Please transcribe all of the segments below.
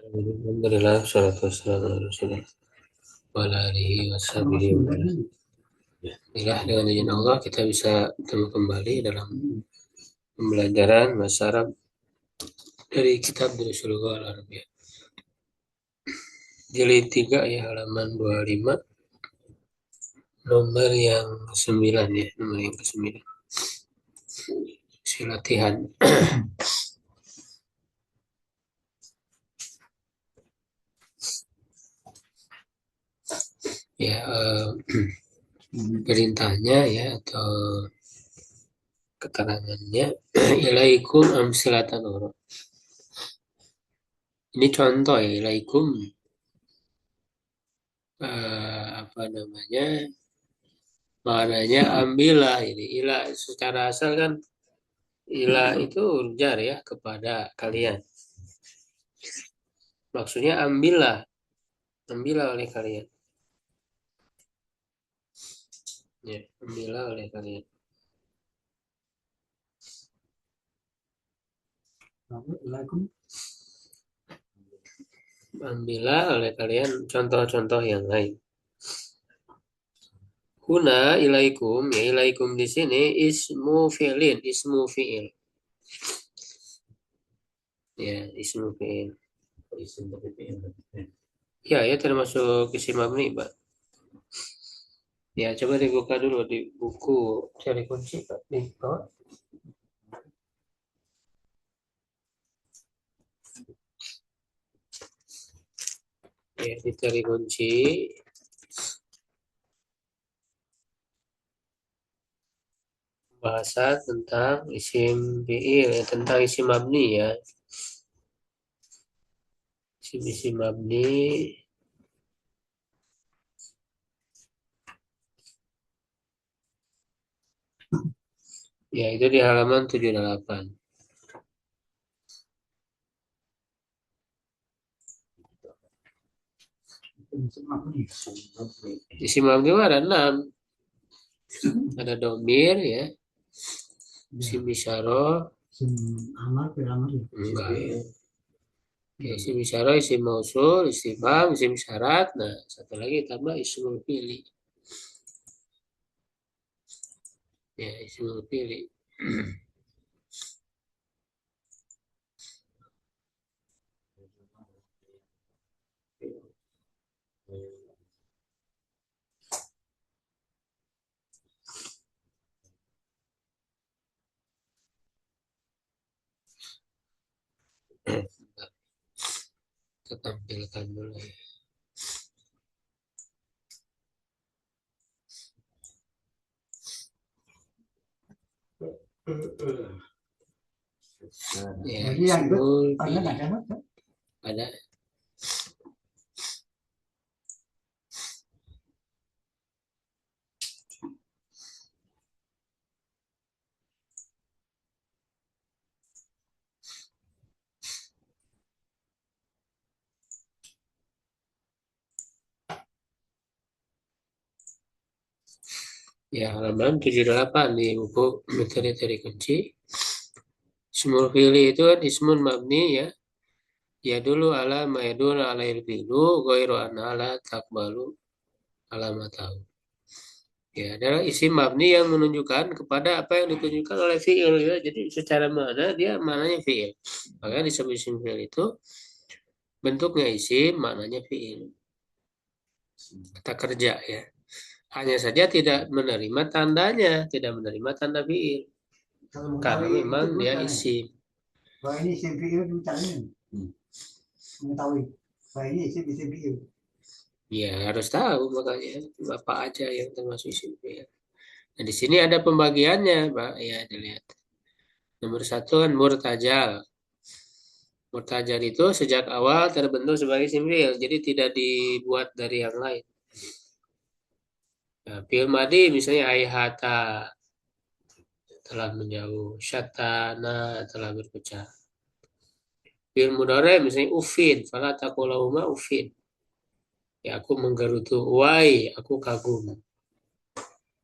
Alhamdulillah, salatu wassalamu ala Rasulillah wa ala alihi wa sahbihi wa ala. Inilah dengan izin Allah kita bisa bertemu kembali dalam pembelajaran bahasa Arab dari kitab Durusul Lughah Al-Arabiyah. Jilid 3 ya, halaman 25, nomor yang 9 ya, nomor yang ke-9. Latihan. Ya, perintahnya ya atau keterangannya ilaikum amsilatan uru. Ini contoh ya, ilaikum apa namanya? Maknanya ambillah ini. Ila secara asal kan ila itu jar ya, kepada kalian. Maksudnya ambillah oleh kalian. Ya, ambillah oleh kalian. Ambillah oleh kalian contoh-contoh yang lain. Huna ilaikum, ya ilaikum di sini ismu fi'lin, ismu fi'il. Ya, ismu fi'il. Ya, ya termasuk isim mabni, Pak. Ya, coba dibuka dulu di buku cari kunci, Pak. Di bawah. Ya, dicari kunci. Bahasa tentang isim fi'il, ya, tentang isim mabni ya. Isim mabni. Ya, itu di halaman 78. Isim mabni ada 6. Ada domir ya. Isim isyarah. Enggak ya. Ya, isim isyarah, isim mausul, istifham, isim syarat. Nah, satu lagi tambah ismul fi'li. Ya, ismul fi'li. Kita tampilkan dulu ya. Ya, ismul fi'li. Ada. Ya, halaman 78 di buku materi kunci. Ismul fi'li itu ismun mabni ya. Ya dulu ala ma'idun ala ilfilu ghairu anna ala takbalu alamatahu. Ya, adalah isim mabni yang menunjukkan kepada apa yang ditunjukkan oleh fi'il ya. Jadi secara makna dia maknanya fi'il. Maka disebut isim fi'il itu bentuknya isim, maknanya fi'il. Kata kerja ya. Hanya saja tidak menerima tandanya, tidak menerima tanda fi'il. Karena memang dia isim. Bahwa ini isim fi'il caranya mengetahui bahwa ini isim fi'il. Ya harus tahu makanya apa aja yang termasuk isim fi'il. Nah di sini ada pembagiannya, Pak. Ya dilihat. Nomor 1 kan murtajal. Murtajal itu sejak awal terbentuk sebagai isim fi'il, jadi tidak dibuat dari yang lain. Nah, fi'il madi misalnya aihata telah menjauh, syatana telah berpecah. Fi'il mudhari misalnya ufin, fala taqulahuma ufin. Ya aku menggerutu, wai aku kagum.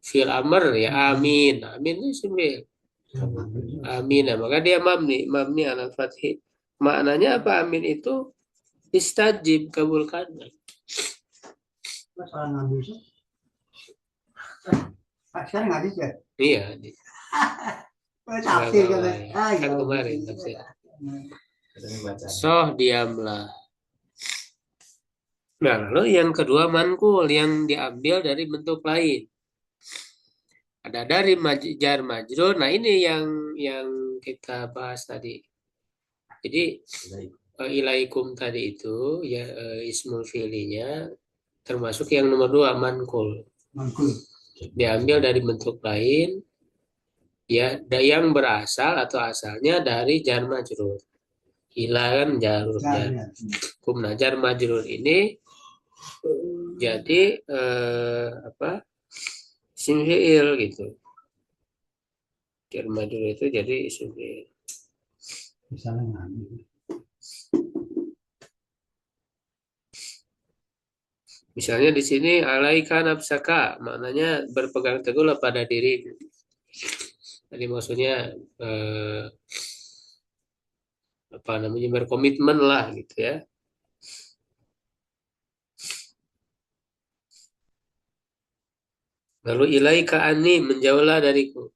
Fi'il amr ya amin. Amin itu isim fi'il. Amin. Nah, maka dia mabni ala fathi. Maknanya apa amin itu? Istajib, kabulkan. Salah ngambil sih. Sekarang nggak bisa. Iya, Tafsir kan. kan kemarin tafsir. Soh diamlah. Nah, lalu yang kedua mankul yang diambil dari bentuk lain. Ada dari jar majrur. Nah, ini yang kita bahas tadi. Jadi ilaikum tadi itu ya ismul fi'linya termasuk yang nomor 2 mankul. Mankul. Diambil dari bentuk lain ya yang berasal atau asalnya dari jar majrur. Ila kan jarur jar. Nah, jar majrur ini jadi apa? Isim fi'il gitu. Jar majrur itu jadi isim fi'il. Misalnya ngambil. Misalnya di sini alaika nafsaka, maknanya berpegang teguhlah pada diri. Jadi maksudnya apa namanya berkomitmen lah gitu ya. Lalu ilaika ani menjauhlah dariku.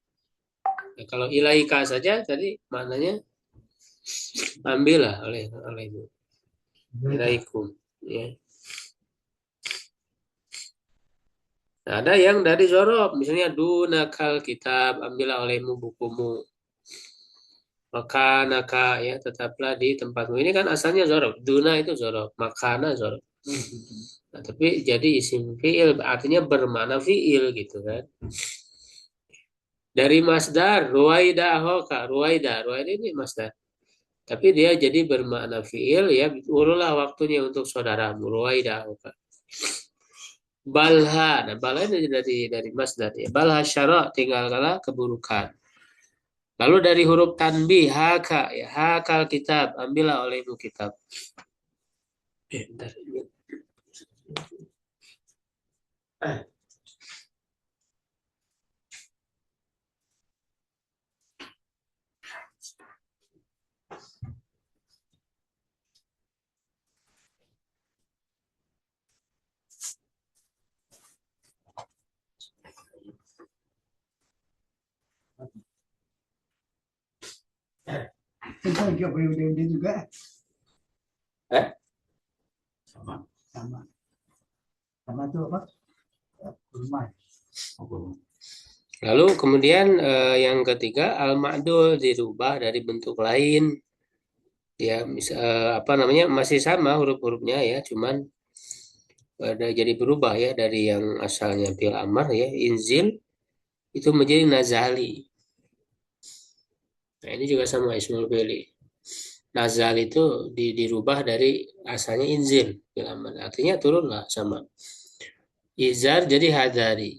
Nah, kalau ilaika saja tadi maknanya ambillah olehmu. Ilaikum ya. Nah, ada yang dari zorob, misalnya dunakal kitab, ambillah olehmu bukumu. Makanaka ya, tetaplah di tempatmu. Ini kan asalnya zorob. Duna itu zorob, makana zorob. Nah, tapi jadi isim fi'il artinya bermakna fi'il gitu kan. Dari masdar ruwaida hoka, ruwaida ini masdar. Tapi dia jadi bermakna fi'il ya, ulurlah waktunya untuk saudaramu ruwaida hoka. Balha, nah balha ini dari masdar ya. Balha syara tinggalkanlah keburukan. Lalu dari huruf tanbih haka ya, hakal kitab, ambillah olehmu kitab. Bentar. Kita juga boleh juga. Sama. Sama tuh apa? Kurma. Lalu kemudian yang ketiga al-ma'dul dirubah dari bentuk lain. Ya, apa namanya masih sama huruf-hurufnya ya, cuman jadi berubah ya dari yang asalnya fil amar ya inzil itu menjadi nazali. Nah, ini juga sama ismul fi'li. Nazal itu dirubah dari asalnya inzil fil amar. Artinya turunlah sama. Izar jadi hadari.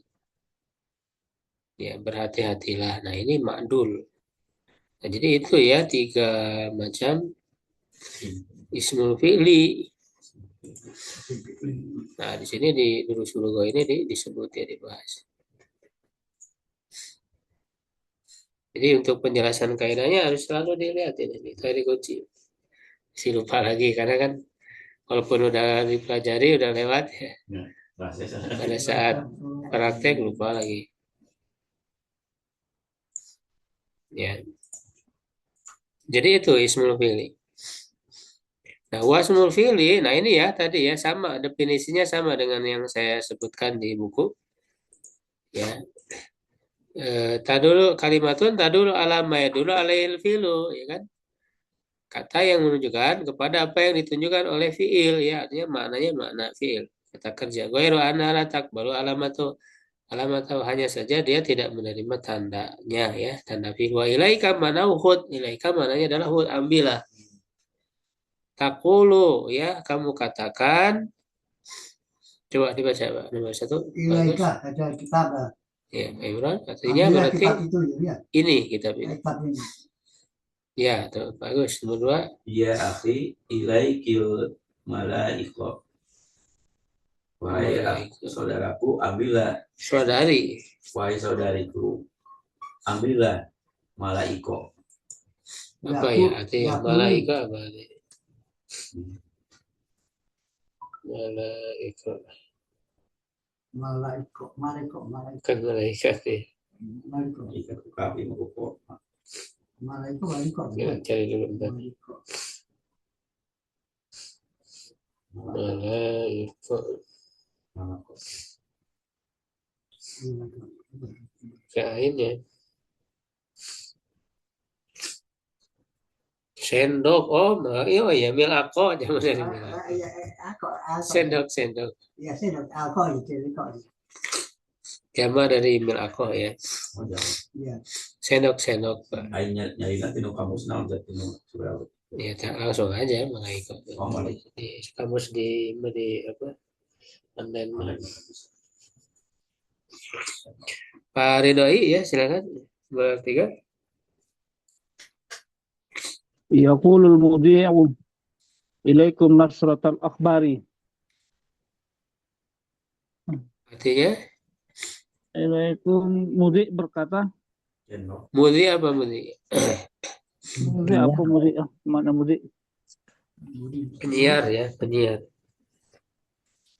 Ya, berhati-hatilah. Nah, ini ma'dul. Nah, jadi itu ya tiga macam ismul fi'li. Nah, di sini di durus lughah ini disebut ya dibahas. Jadi untuk penjelasan kaidahnya harus selalu dilihat ini tadi kunci. Si lupa lagi karena kan walaupun udah dipelajari udah lewat ya. Pada saat praktek lupa lagi. Ya. Jadi itu ismul fi'li. Nah, wasmul fi'li, nah ini ya tadi ya sama definisinya sama dengan yang saya sebutkan di buku. Ya. Tadulu kalimatun tadulu alama ya dulu alail fi'lu ya kan? Kata yang menunjukkan kepada apa yang ditunjukkan oleh fi'il ya artinya maknanya makna fi'il kata kerja ghairu anna la takbalu alamat hanya saja dia tidak menerima tandanya ya tanda fi'il wa ilaika mana hud ilaika mananya adalah hud ambillah takulu ya kamu katakan coba dibaca Pak nomor 1 bagus Ilaika ada kitab. ya Imran artinya Ambillah berarti kitab itu ya. ini kitab ini Kitab ini. ya tuh, bagus nomor 2 Ya akhi ilaikil malaikah. Wahai saudaraku, ambillah. Saudari. Wahai saudariku, ambillah malaiko. Apa ya artinya malaika apa artinya? Malaika. Malaiko. Kan malaikat ya. Malaiko. Jika kami merukuk, Malaiko. Ya, cari dulu bentar. Malaiko. Malaika. Kain ya. Sendok, iya ya, mil ako, jangan dari mil ako. Ako. Sendok. Ya, sendok. Ako itu. Jama dari mil ako ya. Ya. Sendok, Pak. Akhirnya nyari nanti nu kamus naon jadi nu surau. Ya, langsung aja malaika. Oh, malaika. Di kamus di apa? Online. Pak Ridhoi ya, silakan. Bertiga. Yaqulul mudhi'u ilaikum nasratal akhbari. Artinya, Ilaikum mudhi' berkata, Jenok. mudhi apa mudhi? mudhi' apa mudhi'? Mana mudhi'? Penyiar ya, penyiar.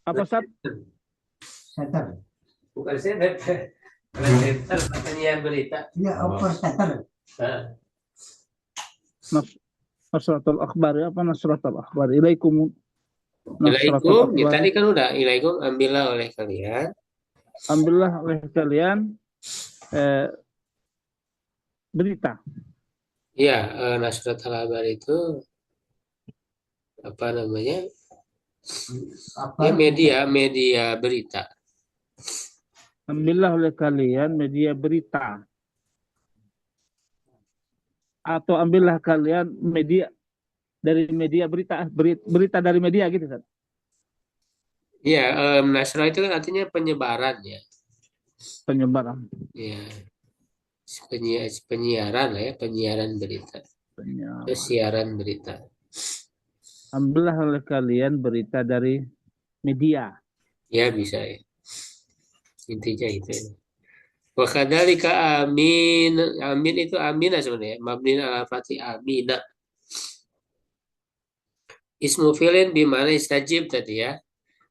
Apa Sat? Setter. Bukan saya, penyiar berita. Ya, operator. Nasratul akhbari. Apa nasratul akhbari? Ilaikum Ilaikum, ya tadi kan udah ilaikum, ambillah oleh kalian. Ambillah oleh kalian berita. Ya, nasratul akhbar itu apa namanya? Ya, media berita. Ambillah oleh kalian media berita. Atau ambillah kalian media dari media berita dari media gitu kan? Iya, nasrah itu kan artinya penyebaran ya. Penyebaran. Ya, penyiaran lah ya, penyiaran berita. Siaran berita. Ambillah oleh kalian berita dari media. Ya bisa ya. Intinya itu. Ya. Wa kadzalika amin. Amin itu amina sebenarnya. Mabni ala fathi amina. Ismu fi'lin bimana istajib tadi ya.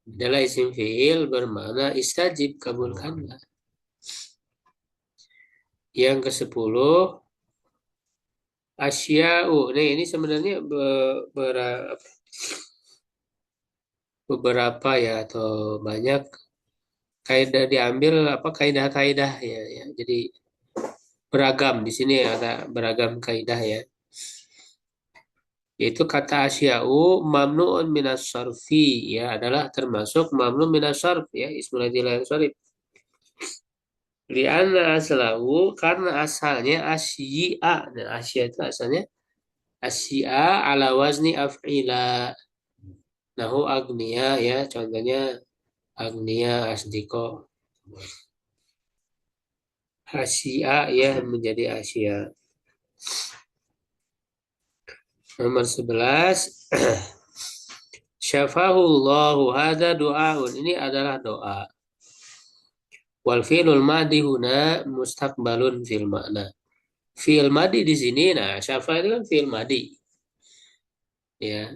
Adalah isim fi'il bermakna istajib, kabulkanlah. Yang ke-10 asya'u. Nah, ini sebenarnya beberapa ya atau banyak kaidah diambil kaidah-kaidah ya. Jadi beragam di sini ada beragam kaidah ya. Yaitu kata asya'u mamnu'un minas sarfi ya adalah termasuk mamnu' minas sarf ya ismul ladzi sarif. Li'anna aslahu karena asalnya asyi'a dan asya itu asalnya asyi'a ala wazni af'ila. Nahu agniya ya contohnya agniya asdiko. Asyi'a ya menjadi asya. Nomor 11 syafahullahu hadza du'aun. Ini adalah doa. Wal fi'lul madi huna mustaqbalun fil makna. Fi'il madi di sini syafa itu kan fi'il madi. Ya.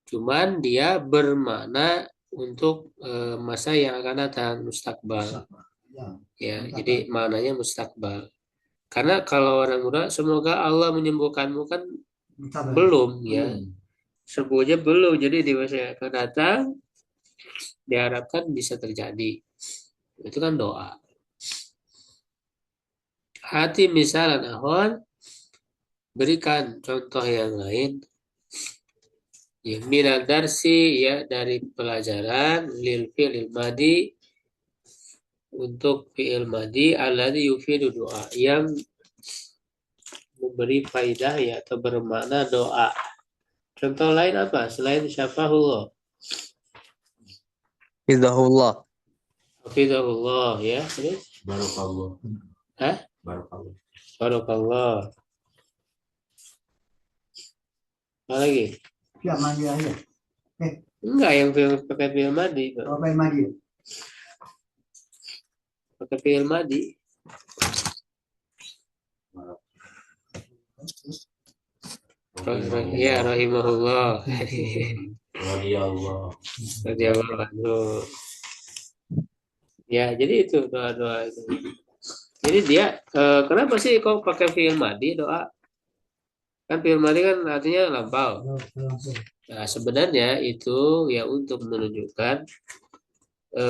Cuman dia bermakna untuk masa yang akan datang mustaqbal. Ya, jadi maknanya mustaqbal. Karena kalau orang muda semoga Allah menyembuhkanmu kan belum ya. Sebutnya belum. Jadi di masa yang akan datang diharapkan bisa terjadi. Itu kan doa. Hati misalan ahon berikan contoh yang lain. Ya, minal darsi ya dari pelajaran lil fi'il madi untuk fi'il madi alladzi yufidu doa yang memberi faidah ya atau bermakna doa. Contoh lain apa selain syafahullah? Hidahullah. Hafizahullah ya. Terus? Barakallah. Hah? Barakallah. Barakallah. Apa lagi? Ya, mandi aja. Enggak yang pakai fi'il madi. Apa yang mandi? Pakai fi'il madi. Ya rahimahullah. Radhiyallahu. radhiyallahu anhu. Ya, jadi itu doa-doa itu. Jadi dia kenapa sih kok pakai fi'il madhi doa? Kan fi'il madhi kan artinya lampau. Nah, sebenarnya itu ya untuk menunjukkan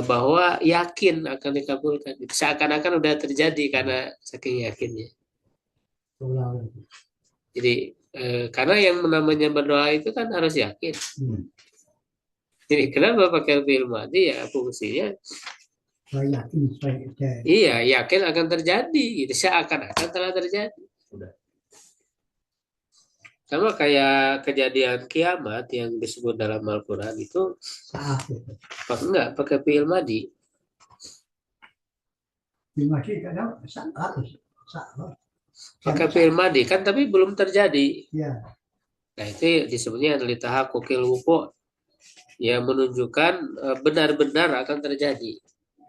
bahwa yakin akan dikabulkan. Seakan-akan udah terjadi karena saking yakinnya. Jadi karena yang namanya berdoa itu kan harus yakin. Jadi kenapa pakai fi'il madhi ya fungsinya? Saya yakin supaya Iya, yakin akan terjadi. Gitu. Seakan-akan telah terjadi. Udah. Sama kayak kejadian kiamat yang disebut dalam Al-Quran itu saat itu. enggak pakai fi'il madhi. Masih kadang saat. Pakai fi'il madhi kan tapi belum terjadi. Ya. Nah itu disebutnya litahaqquqil wuqu', yang menunjukkan benar-benar akan terjadi.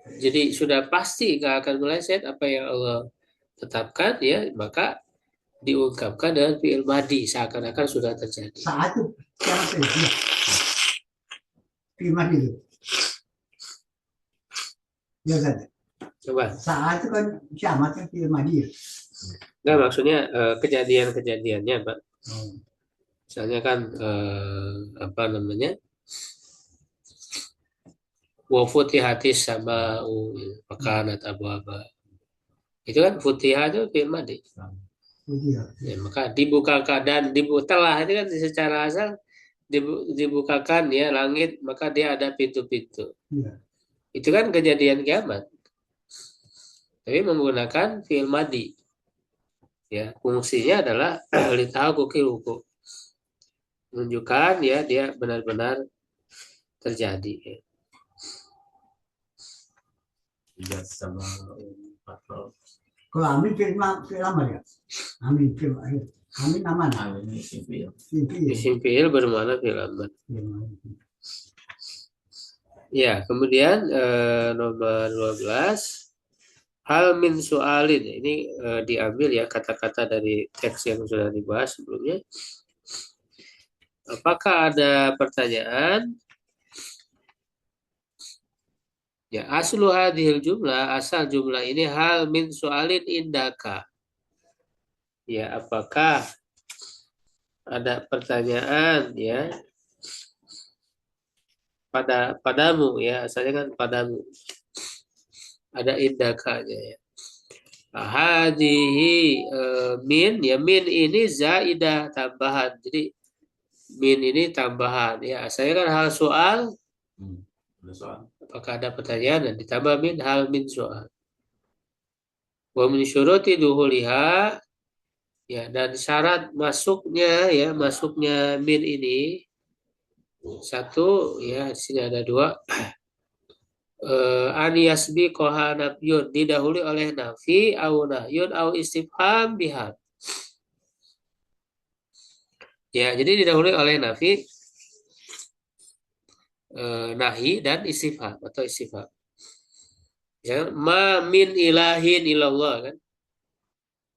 Jadi sudah pasti nggak akan meleset apa yang Allah tetapkan ya, maka diungkapkan dengan fi'il madhi seakan-akan sudah terjadi. Saat itu siapa itu? Firman itu. Ya kan? Coba. Saat itu kan kiamat kan firman dia. Nggak, maksudnya kejadian-kejadiannya, Pak. Misalnya kan apa namanya? Wa futihatis sama makanat apa-apa. Itu kan futihah itu fi'il madhi. Ya, maka dibukakan dan telah itu kan secara asal dibukakan ya langit, maka dia ada pintu-pintu. Ya. Itu kan kejadian kiamat. Tapi menggunakan fi'il madhi. Ya, fungsinya adalah litahaqquqil wuqu'. Menunjukkan ya dia benar-benar terjadi. Ya. Tidak sama patro. Kalau amin firman ya. Amin firman. Amin aman. Ini sipil. Isim fi'il bermakna fi'il amr. Ya, kemudian nomor 12 hal min su'alin. Ini diambil ya kata-kata dari teks yang sudah dibahas sebelumnya. Apakah ada pertanyaan? Ya, aslu hadhil jumlah, asal jumlah ini hal min su'alin indaka. Ya, apakah ada pertanyaan ya padamu ya, asalnya kan padamu. Ada indakanya ya. Hadhihi min ya, min ini zaidah tambahan. Jadi min ini tambahan ya. Asalnya kan hal soal. Ada soal. Apakah ada pertanyaan dan ditambah min hal min soal. Wa min syuruti duhuliha ya, dan syarat masuknya ya, masuknya min ini satu ya, di sini ada dua. An yasbiqaha nafyun, didahului oleh nafi au nahyun au istifham bihal. Ya, jadi didahului oleh nafi, nahi dan istifham atau istifham. Ya, ma min ilahin illallah kan.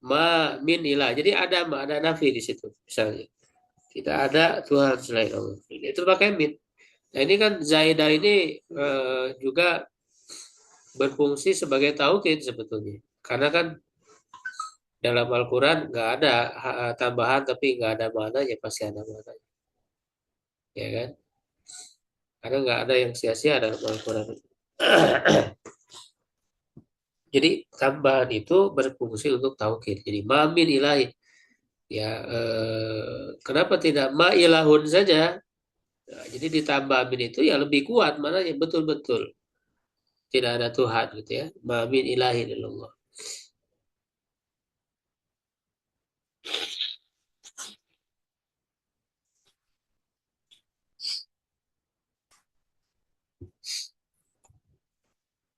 Ma min ilah. Jadi ada nafi di situ misalnya. Tidak ada Tuhan selain Allah. Itu pakai min. Nah, ini kan zaidah ini juga berfungsi sebagai taukid sebetulnya. Karena kan dalam Al-Quran nggak ada tambahan tapi nggak ada maknanya, pasti ada maknanya. Ya kan? Karena nggak ada yang sia-sia dalam Al-Quran. Jadi tambahan itu berfungsi untuk taukid. Jadi ma min ilahin. Ya, kenapa tidak ma ilahun saja? Nah, jadi ditambah min itu ya lebih kuat, maknanya betul-betul tidak ada Tuhan gitu ya. Ma min ilahin illallah.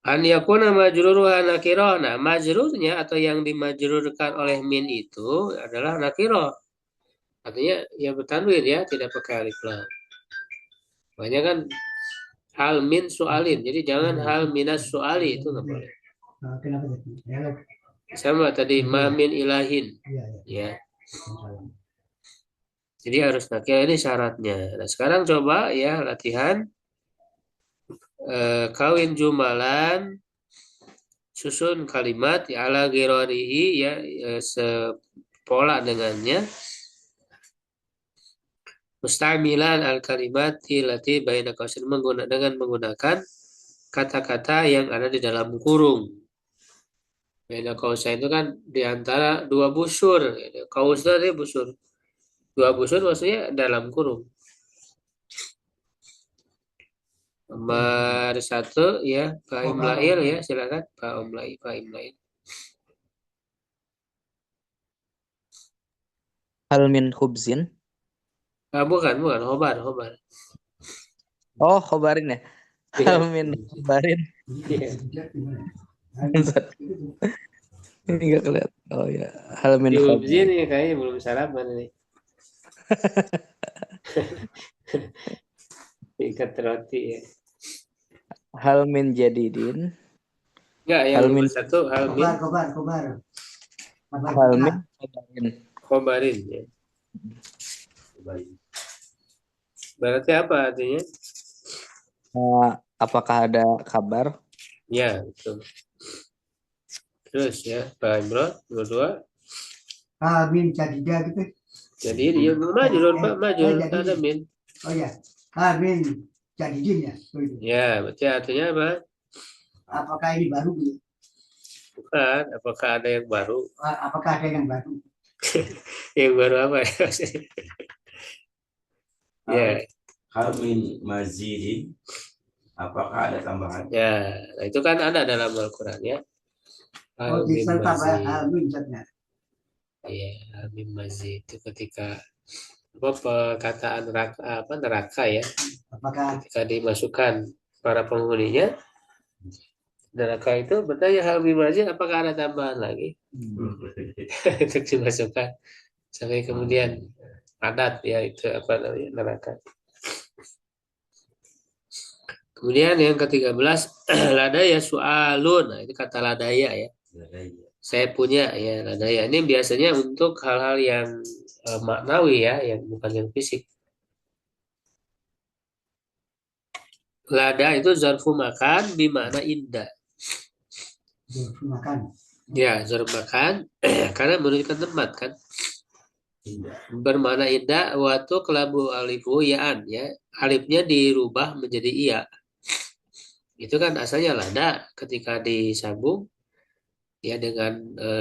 An yakuna majruruha nakirah. Nah, majrurnya atau yang dimajrurkan oleh min itu adalah nakirah. Artinya ya bertanwin ya, tidak pakai alif lam. Makanya kan hal min su'alin. Jadi jangan hal minas su'ali, itu nggak boleh. Kenapa? Sama tadi ma min ilahin. Iya. Ya. Jadi harus nakil, ini syaratnya. Nah, sekarang coba ya latihan kawin jumalan, susun kalimat ya ala girorihi ya, sepola dengannya. Mustamilan al kalimati lati baina qausain, dengan menggunakan kata-kata yang ada di dalam kurung. Baina qausain itu kan di antara dua busur. Qaus itu artinya busur. Dua busur maksudnya dalam kurung. Nomor satu ya, Pak Imlail ya, silakan Pak Imlail. Pak Imlail. Hal min khubzin. Bukan, Khobar. Oh, khobarin ya. Iya. Hal min khobarin. Iya. Ini nggak kelihatan. Oh ya, hal min Di khobarin. Ubzin ini kayaknya belum sarapan ini. Ikat roti ya. Hal min jadidin. Enggak, yang Hal nomor min satu hal min Kobar. hal min khobarin. khobarin ya. Baik. Berarti apa artinya? Apakah ada kabar? Ya, betul. Terus ya, Pak Imron, nomor dua. Min jadidah gitu. Jadi dia maju, Pak, maju, jadi. ada min. Oh ya, min jadidin ya. Oh, itu. Ya, berarti artinya apa? Apakah ini baru? Gitu? Bukan, apakah ada yang baru? Apakah ada yang baru? Yang baru apa ya? Ya, Hal min mazidin. Apakah ada tambahan? ya, nah itu kan ada dalam Al-Quran ya. Oh, Al-Mim diserta Mazid. min jadinya. Iya, Al-Mim Mazid itu ketika apa perkataan neraka ya, Apakah ketika dimasukkan para penghuninya neraka itu bertanya Al-Mim Mazid, apakah ada tambahan lagi untuk dimasukkan, sampai kemudian adat ya itu apa namanya neraka. Kemudian yang ke-13 ladaya su'alun. Nah, itu kata ladaya ya. Saya punya ya ladaya. Ini biasanya untuk hal-hal yang maknawi ya, yang bukan yang fisik. Lada itu zarfu makan bimakna inda. makan? Ya, zarfu makan karena menunjukkan tempat kan. Bermakna inda waktu kelabu alifu yaan ya. Alifnya dirubah menjadi iya. Itu kan asalnya lada, ketika disambung ya dengan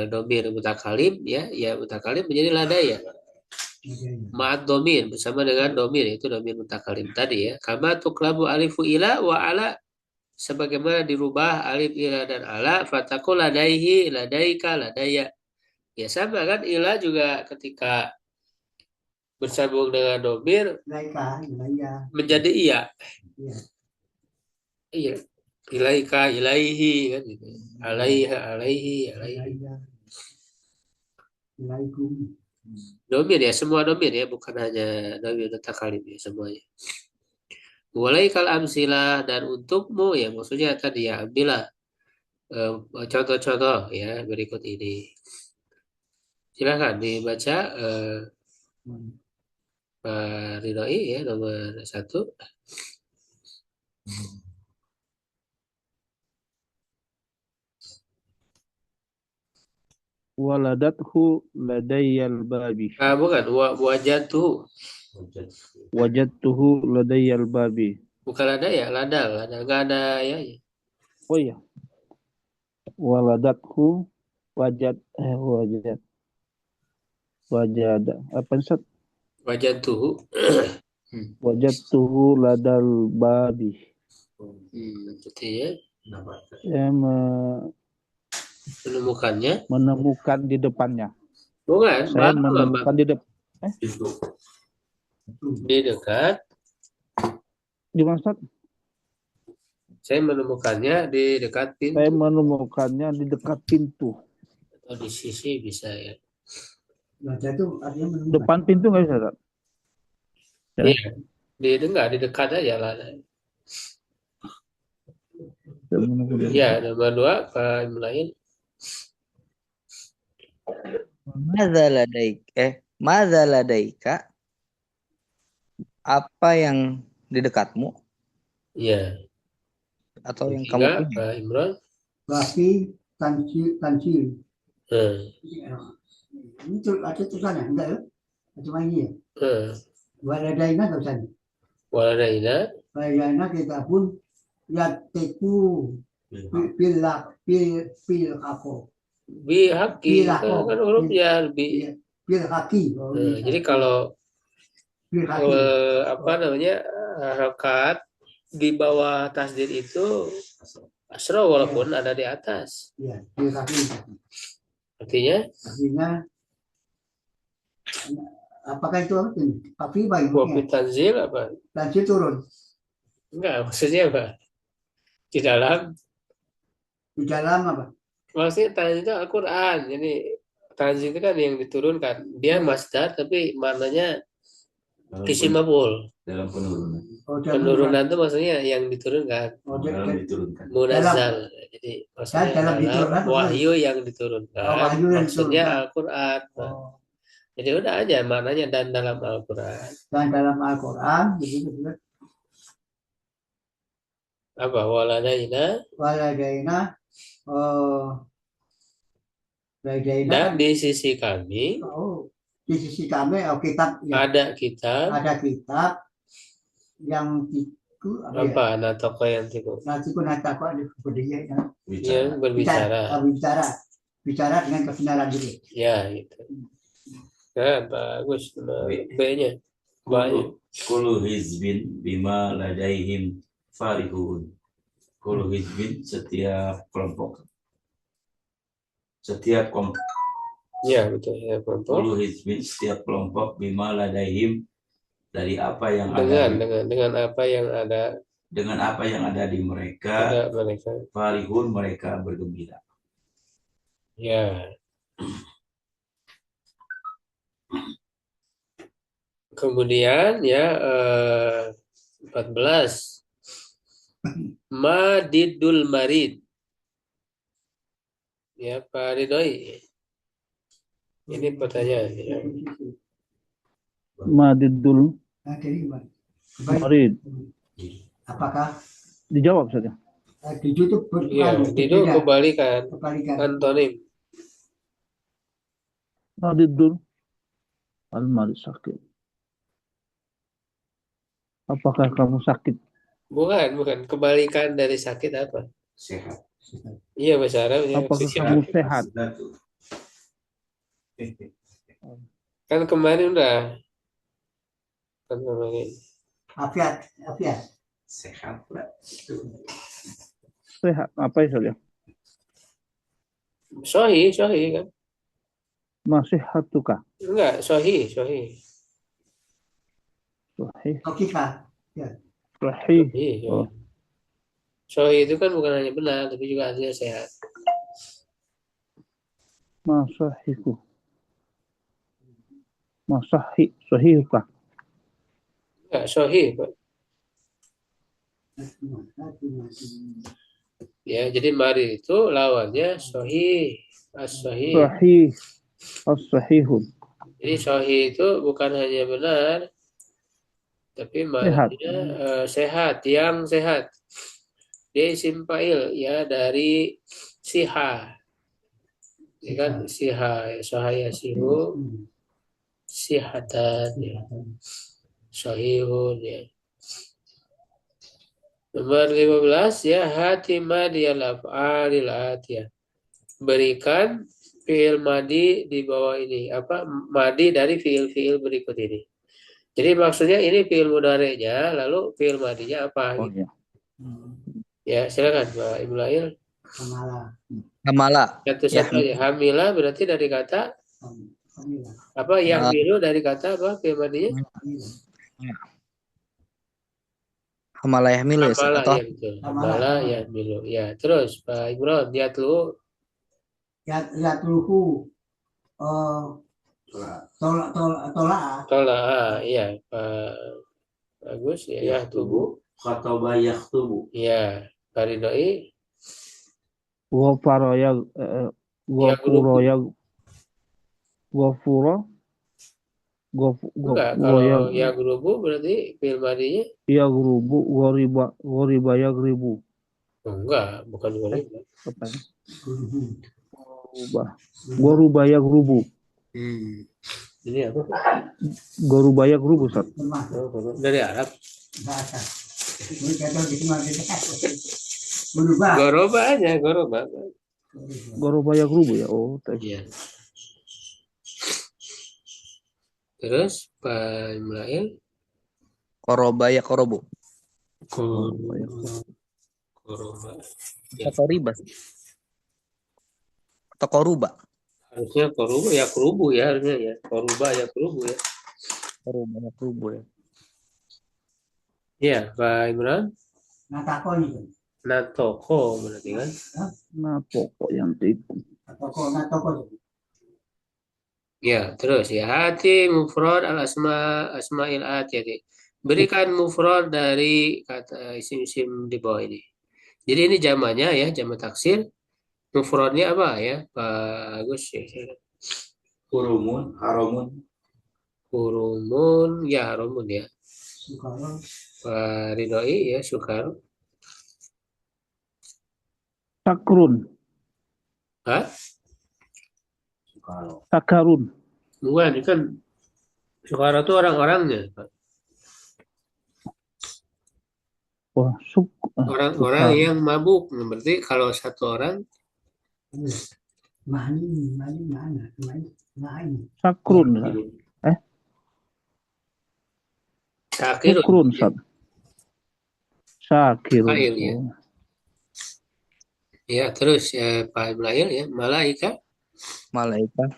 domir mutakalim ya mutakalim menjadi lada ya. Ma'at domir bersama dengan domir, itu domir mutakalim tadi ya. Kama tuklabu alifu ila wa ala, sebagaimana dirubah alif ila dan ala, fataku ladaihi ladaika ladaya. Ya sama kan, ila juga ketika bersambung dengan domir menjadi iya. Iya, ilaika ilaihi kan gitu. Alaiha alaihi domir ya, semua domir ya, bukan hanya domir mutakalim ya, semuanya. Walaikal amsilah, dan untukmu ya, maksudnya tadi ya, ambillah contoh-contoh ya berikut ini. Silakan dibaca Pak Ridhoi ya, nomor 1. Waladathu ladayyal babi. Bukan, Wajadtuhu ladayyal babi. bukan ada ya, lada, nggak ada ya. Oh iya. Waladathu wajada. Apa Ustaz? Wajadtuhu ladal babi. Gitu ya. Saya menemukan di depannya. Bukan, Saya menemukan di depan. Di dekat. Di mana Ustaz? Saya menemukannya di dekat pintu. Saya menemukannya di dekat pintu. Atau di sisi bisa ya. Depan pintu nggak bisa Ustaz? Iya. Di dekat aja lah. Ya, nomor 2 Pak Imlail. Madza ladaika Apa yang di dekatmu Ya. atau yang Ketiga, kamu punya? Pak Imron. Laki kancil. Eh, Ini ada tulisannya enggak ya? Cuma ini ya. eh. Waladaina tulisannya. Waladaina Waladaina kita pun yateku pil ako. bihaki Bilako. kan hurufnya lebih. Pil kaki. Jadi kalau pil kaki. apa namanya harokat di bawah tasdid itu asro walaupun ada di atas. Iya, pil kaki. Artinya apakah itu kaki baik? wafi tanzil apa? Tanzil turun. Enggak, maksudnya apa? Di dalam apa? maksudnya tanzil itu Al-Quran. Jadi tanzil itu kan yang diturunkan. Dia masdar tapi maknanya isim maf'ul. Dalam penurunan. Penurunan itu maksudnya yang diturunkan. Dalam diturunkan. Munazzal. Jadi maksudnya dalam diturunkan, wahyu yang diturunkan. Wahyu yang Maksudnya diturunkan. Al-Quran. Jadi udah aja maknanya dan dalam Al-Quran. Dan dalam Al-Quran begitu. Apa? Waladaina dan di sisi kami di sisi kami kitab ya. ada kitab yang itu apa natoko yang tiku yang berbicara bicara dengan kebenaran dulu ya gitu. Nah, bagus B-nya banyak. Kullu hizbin bima ladaihim farihun. Kullu hizbin setiap kelompok. Ya betul ya kelompok. Kullu hizbin setiap kelompok bima ladaihim dari apa yang dengan apa yang ada di mereka. Farihun mereka bergembira. Ya. Kemudian ya 14 Madidul marid. Ya Pak Ridhoi. Ini pertanyaan ya. Madidul marid. Apakah dijawab saja? Didu itu kebalikan. Antonim. Madidul al-marid sakit. Apakah kamu sakit? Bukan. Kebalikan dari sakit apa? Sehat. Iya bahasa Arab. Apakah kamu sehat? Kan kemarin udah. Kan kemarin. Afiat. Sehat. Sehat. Apa itu saja? Sahih kan? Masih hatuka. Enggak, sahih. Sahih. Ya. Sahih. Oh. Sahih itu kan bukan hanya benar, tapi juga artinya sehat. Masahiku. Sahihuka. Enggak, sahih, Pak. Ya, jadi mari itu lawannya sahih. As-sahih. As-sahihun. Jadi sahih itu bukan hanya benar, tapi maknanya sehat, yang sehat. Dia isim fa'il ya dari siha. Ini kan siha, sahaya sihu, sihatan ya. Sahihun ya. Nomor 15 ya hati madiyal af'alil atiyah. Berikan fi'il madi di bawah ini. Apa madi dari fi'il-fi'il berikut ini. Jadi maksudnya ini fi'il mudhari'nya, lalu fi'il madinya apa? Oh, gitu. ya. Ya silakan Pak Ibrahim. Hamala. Satu Ya. aja. Hamila berarti dari kata apa? Yang biru dari kata apa? Fi'il madinya? Hamala yahmilu Hamala atau ya betul. Hamala yahmilu. Ya terus Pak Ibrahim yatlu. Yatluhu. Tolak. Iya Pak Agus ya yahtubu. Khataba yakhtubu. Ya Faridoi. Ghafara Enggak, goya, kalau ya gerubu berarti fi'il madinya ya gerubu, goriba ya geribu. enggak, bukan goriba. Apa ya? Guru. Goruba ya gerubu. Ini apa? Goruba ya gerubu, Ustaz. Dari Arab. Bahasa. Ini kata di mana kita. Berubah. Goroba aja, goroba. Goruba ya gerubu ya. Oh, Iya. Terus Pak Imrail Koroba ya korobu. goroba. Atau riba. Atau koruba. Harusnya koruba ya kerubu ya harusnya ya. Koruba ya kerubu ya. Koruba ya korubu ya. Iya, Pak Imran. Nah takon itu. Natoko berarti kan? nah pokok yang itu. Nah toko. Ya, terus ya hati mufrad al asma'il atiyati. Berikan mufrad dari kata isim-isim di bawah ini. Jadi ini jamannya ya, jamak taksir. Mufradnya apa ya, Pak Agus ya? Hurumun, haromun. Hurumun, ya harumun ya. Sukaro. Pak Ridhoi ya, sukar. Sakrun, Hah? Sukaro. sakarun. Bukan, ini kan sukar itu orang-orangnya, Pak. Wah, Orang-orang yang mabuk. Berarti kalau satu orang Mana? sakrun. sakirun. Sakrun, Ustaz. Sakirun. Fa'il, ya. Ya, terus ya, Pak Ibrahim ya, malaika. Malaikat.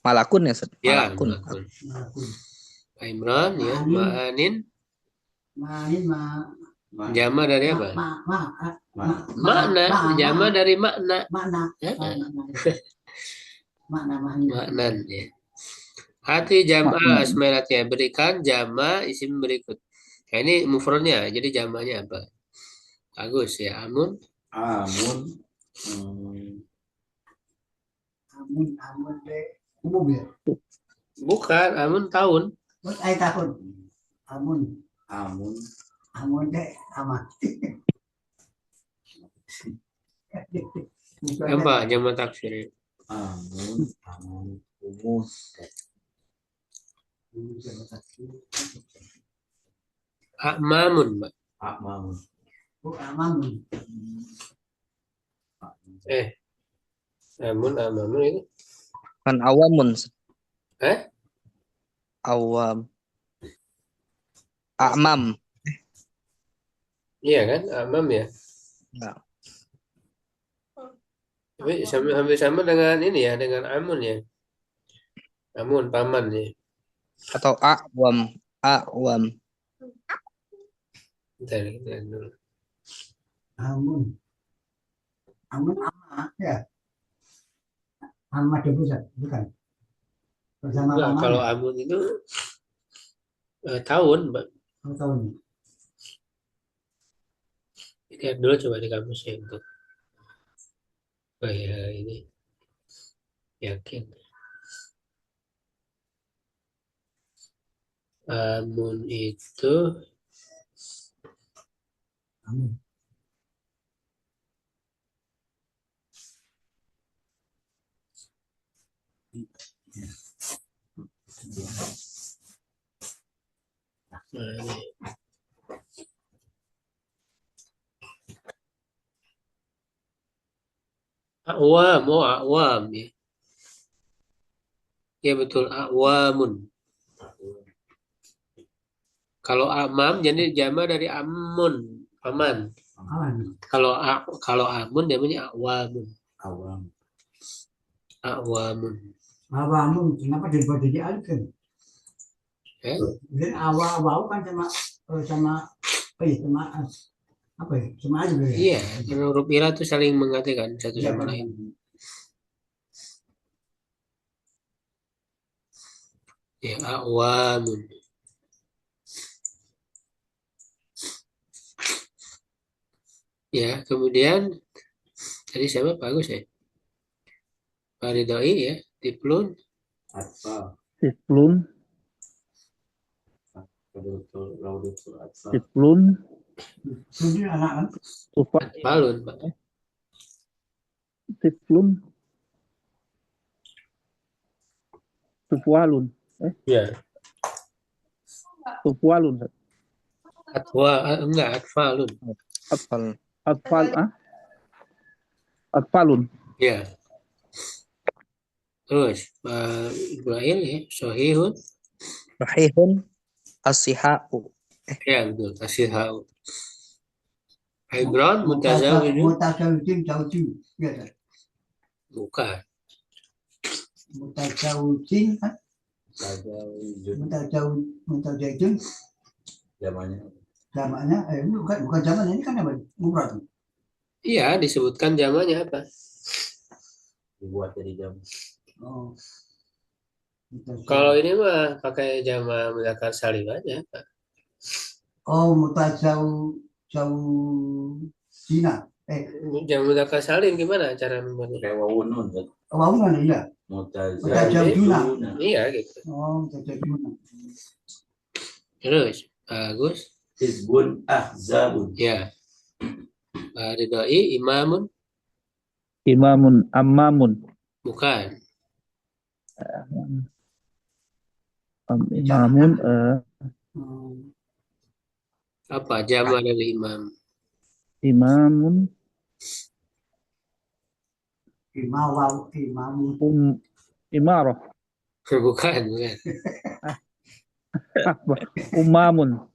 Malakun ya, Ustaz? Ya, Malakun. malakun. Pak Imran ya, ma'anin. Jama dari apa? Makna. Jama dari makna. Maknan ya. Hati jama asma'ilatnya, berikan jama isim berikut. Nah, ini mufradnya, jadi jamanya apa? Bagus ya, amun. Amun deh. Mobil. Bukan, amun tahun. Tahun. Amun. Amun deh amat. Apa jama taksir? Amun, umus. Akmamun, Mbak. Akmamun. Amun. Amun itu. Kan awamun. Ustaz. Awam. Amam. Iya kan, amam ya. Ya. Tapi hampir sama dengan ini ya, dengan amun ya. Amun, paman ya. Atau awam. Awam. Bentar, kita dulu. Amun ama ya. Ama debu bukan. Bersama Enggak, lama. kalau amun itu tahun, Mbak. Tahun. Lihat dulu coba di kamus ya untuk ya ini yakin. Amun itu Amun. ini. Akwam ya. Ya betul, akwamun. Kalau amam jadi jama dari amun, paman. Kalau amun namanya akwamun. Akwamun. Awamun kenapa dibuat jadi alken? Dan awal kan sama apa ya? Sama aja ya. Iya, karena huruf ila itu saling mengatakan satu sama lain. Ya, akwamun. Ya, kemudian tadi siapa? Bagus ya. Pak Ridhoi ya, Tiplun. Atfal. Tiflun, tiflun, Ini anak kan? tufal, Balun, Pak. tiflun, tufwalun, Ya. tufwalun, Enggak, atfalun. Atfal. atfal, atfalun. Ya. Terus, Pak Ibrahim ya, sahihun. Rahihun as-sihau. Ya, betul. Kasih tahu. Ibron, mutazawijun. Mutazawidin zawju. Ya kan? Bukan. Mutazawidin kan? Mutazawidin Zamannya. zamannya bukan zaman ini kan apa? Mufrad. Iya, disebutkan zamannya apa? Dibuat dari jam. Oh. Kalau ini mah pakai jama mudzakkar salim aja, Pak. Oh, mutazawidina. Jama mudzakkar salim gimana cara membuatnya? Kayak wawunun kan. Wawunan iya. Mutazawiduna. Iya, gitu. Oh, mutazawidina. Terus, bagus. Hizbun ahzabun. Ya. Pak Ridhoi, imamun. Imamun, ammamun, Bukan. imamun, Apa jama dari imam? imamun, Imamun. imarah, Bukan. apa? Umamun,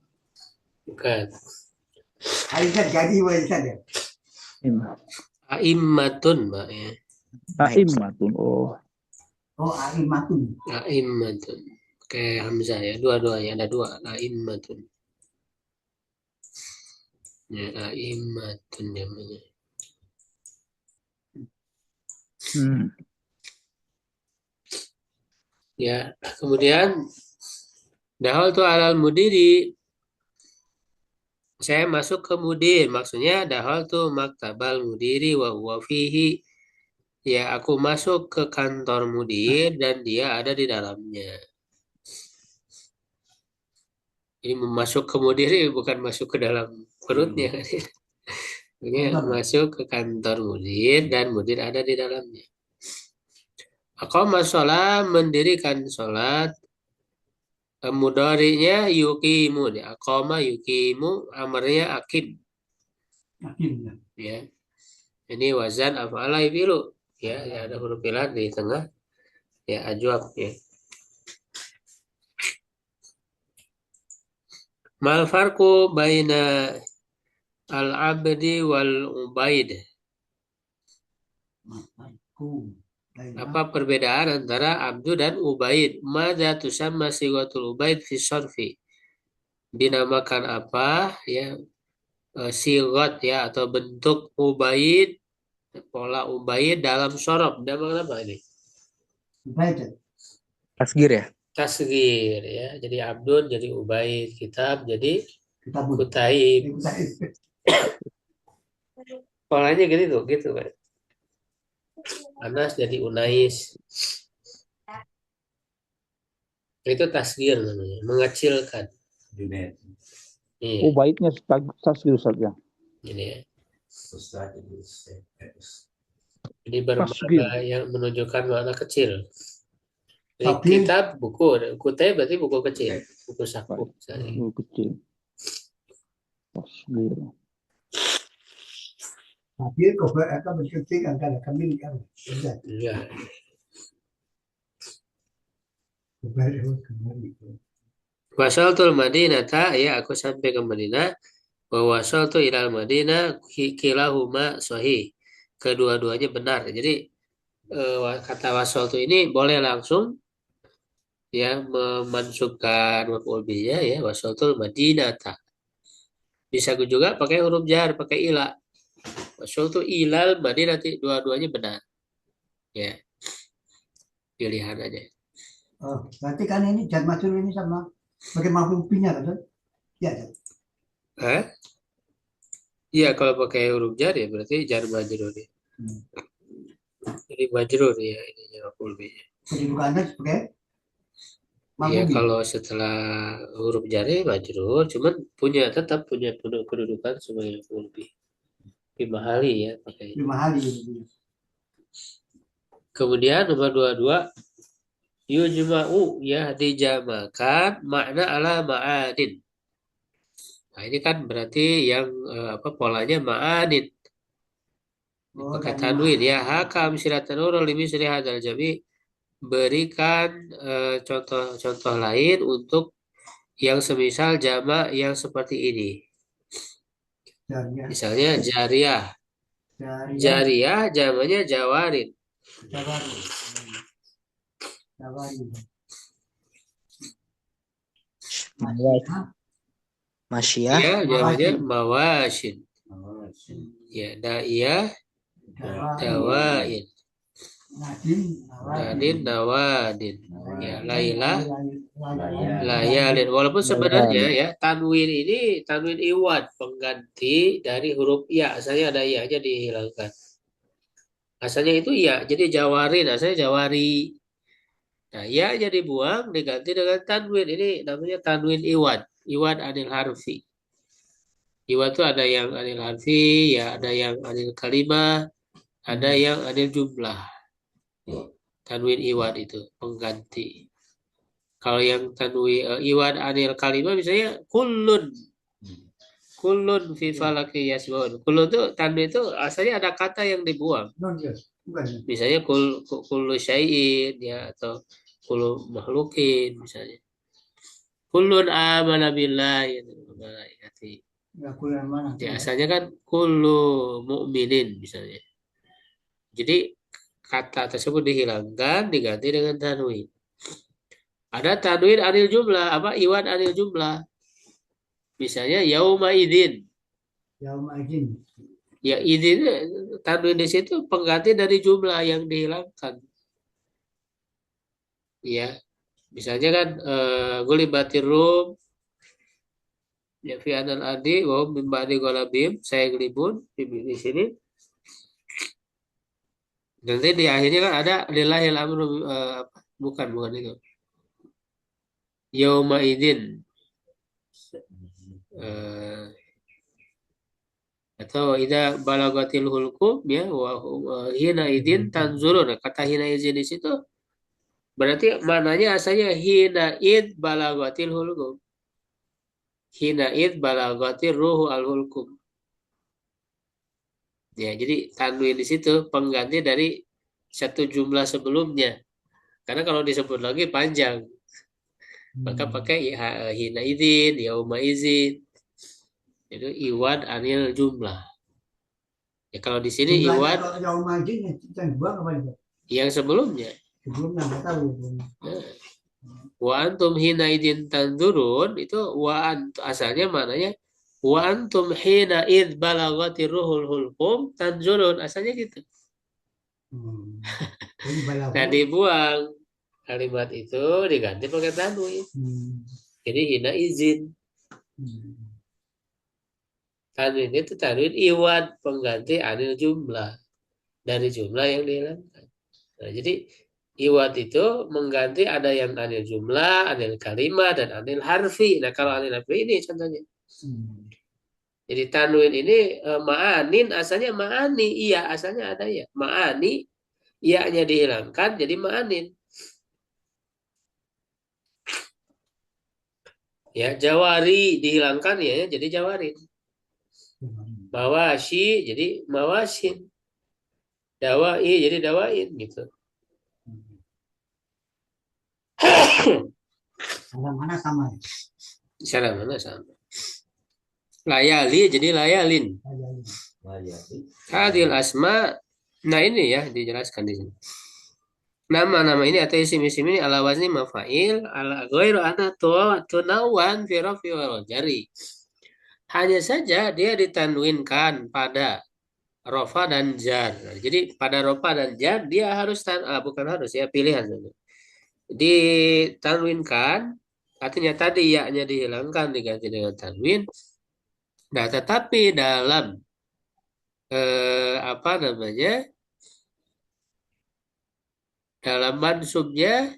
Bukan. Aisyah jadi wajah ya. A'immatun, Pak ya. A'immatun. Oh, Oh, aimatun. A'immatun. Kayak Hamzah ya, dua-duanya ada dua. A'immatun. Ya, a'immatun namanya. Ya, kemudian dahal tu alal mudiri. Saya masuk ke mudir, maksudnya dahal tu maktabal mudiri wa huwa fihi. Ya, aku masuk ke kantor mudir dan dia ada di dalamnya. Jadi masuk ke mudir bukan masuk ke dalam perutnya. Ini masuk ke kantor mudir dan mudir ada di dalamnya. Aqama sholat, mendirikan sholat. Mudhari'nya yuqimu. Aqama yuqimu, amarnya akim. Akim. Ya. Ini wazan af'ala yafilu. Ya, ada huruf ilat di tengah. Ya, ajwab ya. Mal farqu baina al-abdi wal ubaid. Apa perbedaan antara abdu dan ubaid? Madza tusamma sighatul ubaid fi sharfi? Dinamakan apa ya? Sighat ya atau bentuk ubaid, pola ubaid dalam sorof. Dinamakan apa ini? Tasgir ya? Tasgir ya. Jadi abdun jadi ubaid, kitab jadi kutaib. Polanya gitu kan. Anas jadi Unais. Itu tasgir namanya, mengecilkan. Iya. Ubaidnya tasgir Ustaz ya. Ini ya. Jadi bermakna yang menunjukkan makna kecil. Jadi kitab buku, kutay berarti buku kecil, buku saku. Buku kecil. Tasgir. Tasgir kok akan berkecil antara kami kan. Iya. Wasaltul Madinah, ya aku sampai ke Madinah. Wa wasaltu ilal Madinah kilahuma sahih. Kedua-duanya benar. Jadi kata wasaltu ini boleh langsung ya memansubkan maf'ul bihnya ya wasaltul Madinah. Bisa juga pakai huruf jar, pakai ila. Wasaltu ilal Madinah, dua-duanya benar. Ya. Pilihan aja. Oh, berarti kan ini jar majrur ini sama pakai maf'ul bihnya kan? Ya. Iya, kalau pakai huruf jar ya berarti jar majrur ya. Jadi majrur ya ini maf'ul bihnya. Jadi bukan sebagai Ya kalau setelah huruf jari majrur, cuman tetap punya kedudukan sebagai maf'ul bih. Bimahali ya pakai. Bimahali. Kemudian nomor 22 yujma'u ya dijamakan makna ala ma'adin. Nah ini kan berarti yang polanya ma'adin. Pakai tanwin ya hakam siratan nurul limi siri hadal jami, berikan contoh-contoh lain untuk yang semisal jamak yang seperti ini. Misalnya jariyah. Jariyah jamaknya jawarin. Masyiyah. Ya, jamaknya mawashin. Ya, da'iyah, dawain. Nadin, nawadin. Ya, Laila, layalin. Walaupun sebenarnya ya tanwin ini tanwin iwad, pengganti dari huruf ya. Asalnya ada ya aja dihilangkan. Asalnya itu ya, jadi jawarin, asalnya jawari. Nah, ya jadi buang diganti dengan tanwin. Ini namanya tanwin iwad. Iwad anil harfi. Iwad itu ada yang anil harfi, ya ada yang anil kalimah, ada yang anil jumlah. Tanwin iwad itu pengganti. Kalau yang tanwin iwad anil kalimah misalnya kullun. Kullun fi falaki yasbaun. Kullun itu tanwin itu asalnya ada kata yang dibuang. Misalnya kullu syai'in ya atau kullu makhlukin misalnya. Kullun amana billahi wa malaikatihi. Ya, asalnya kan kullu mu'minin misalnya. Jadi kata tersebut dihilangkan diganti dengan tanwin. Ada tanwin anil jumlah, iwan anil jumlah. Misalnya yauma idzin. Ya idzin tanwin di situ pengganti dari jumlah yang dihilangkan. Ya. Misalnya kan gulibatir rum ya fi anal adi wa min ba'di ghalabim saya gelibun di sini. Nanti di akhirnya kan ada lillahil amru bukan itu. Yauma idzin atau idza balagatil hulqum ya wa hina idzin tanzurun. Kata hina idzin di situ berarti maknanya asalnya hina id balagatil hulqum. Hina id balagatir ruhu al hulqum. Ya, jadi tanwin di situ pengganti dari satu jumlah sebelumnya. Karena kalau disebut lagi panjang. Maka pakai hina idzin, yauma idzin. Itu iwad anil jumlah. Ya kalau di sini iwad yang sebelumnya. Wa antum hina idzin tanzurun itu asalnya maknanya wa antum hina id balagatir ruhul hulqum tanzurun asalnya gitu. Nah dibuang kalimat itu diganti pakai tanwin. Jadi hina izin. Tanwin itu tanwin iwad pengganti anil jumlah dari jumlah yang dihilangkan. Nah, jadi iwad itu mengganti ada yang anil jumlah, anil kalimat dan anil harfi. Nah kalau anil harfi ini contohnya. Jadi tanwin ini ma'anin asalnya ma'ani, iya asalnya ada ya. Ma'ani, iya-nya dihilangkan jadi ma'anin. Ya jawari dihilangkan ya jadi jawarin. Mawashi jadi mawashin. Dawai jadi dawain gitu. Mana sama? Cara mana sama? Layali jadi layalin. Hadil asma. Nah ini ya dijelaskan di sini. Nama-nama ini atau isim-isim ini ala wazni mafa'il ala ghairu anna tunawan fi rafi wal jari. Hanya saja dia ditanwinkan pada rofa dan jar. Jadi pada rofa dan jar dia harus bukan harus ya pilihan. Ditanwinkan artinya tadi ya-nya dihilangkan diganti dengan tanwin. Nah, tetapi dalam dalam mansubnya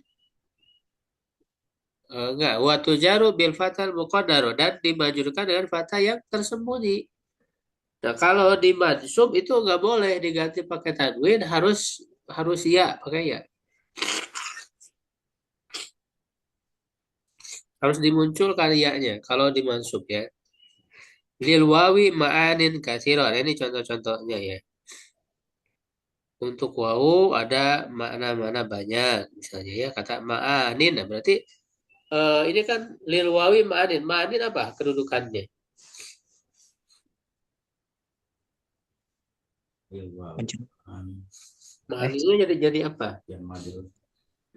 Enggak, watu jaru bil fatal muqaddaro dan dimajurkan dengan fathah yang tersembunyi. Nah, kalau di mansub itu nggak boleh diganti pakai tanwin, harus harus ya, pakai ya. Harus dimunculkan ya-nya kalau di mansub ya. Lil wawi ma'anin katsira. Nah, ini contoh-contohnya ya. Untuk wawu ada makna-makna banyak, misalnya ya kata ma'anin. Nah, berarti ini kan lil wawi ma'anin. Ma'anin apa kedudukannya? Ma'aninnya jadi apa? Yang majrur.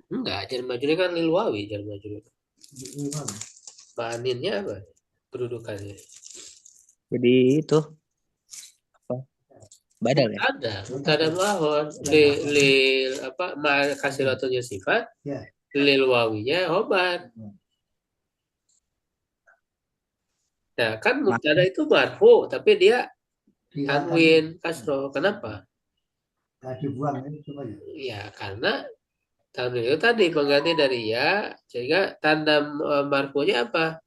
Enggak, jar majrurnya kan lil wawi, jar majrur. Ma'aninnya apa kedudukannya? Jadi itu apa? Badal ya? Ada mahon lil apa ma kasiratunya sifat, Ya. lil wawinya obat. Nah, kan mubtada itu marfu, tapi dia tanwin kasro. Kenapa? Tadi buang itu aja. Ya, karena tanwin itu tadi pengganti dari ya, sehingga tanda marfunya apa?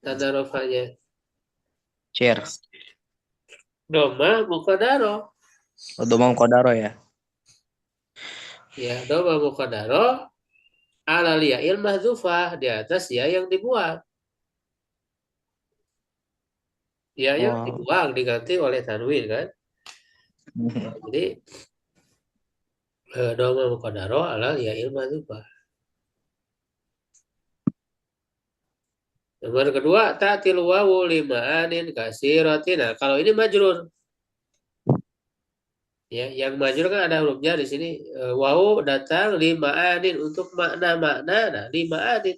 Tanda rofanya Share. doma muqaddaro. Domam kodaro ya. Ya, doma muqaddaro ala liya'il mahdzufah, di atas ya yang dibuang. Ya yang dibuang diganti oleh tanwin kan. Jadi doma muqaddaro ala liya'il mahdzufah. Nomor kedua, ta'til wawu lima'anin kasiratin. Nah, kalau ini majrur. Ya, yang majrur kan ada hurufnya di sini. Wawu datang lima'anin untuk makna-makna. Nah, lima'anin.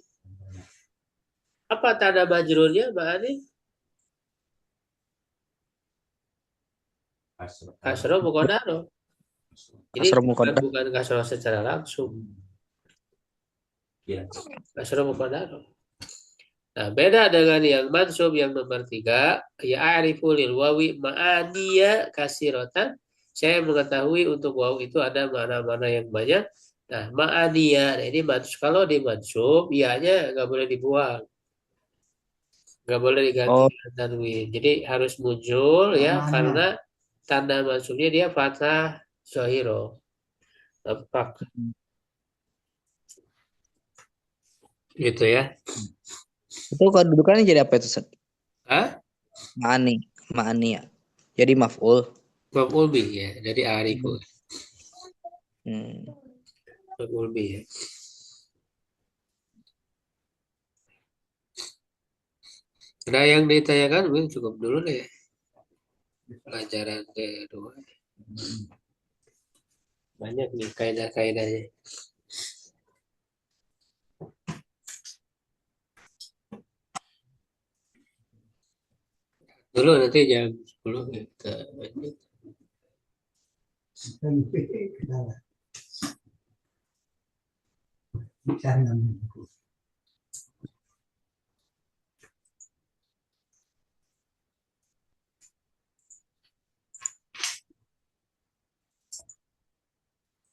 Apa tanda majrurnya, ma'anin? Kasro muqaddaro. Jadi bukan kasro secara langsung. Kasro muqaddaro. Nah, beda dengan yang mansub yang nomor 3, ya a'rifu lil wawi ma'aniya kasiratan. Saya mengetahui untuk wawu itu ada mana-mana yang banyak. Nah, ma'aniya, nah ini kalau di mansub, ya-nya nggak boleh dibuang. Nggak boleh diganti dengan tanwin. Jadi harus muncul ya, karena tanda mansubnya dia fathah zahiro. Nampak. Gitu ya. Itu kedudukannya jadi apa itu, Ustaz? Hah? Ma'ani ya. Jadi maf'ul. Maf'ul bih ya, dari arifu. Maf'ul bih ya. Ada yang ditanyakan mungkin cukup dulu deh ya. Pelajaran kedua. Banyak nih kaidah-kaidahnya. Dulu nanti jam 10 kita lanjut. Jangan.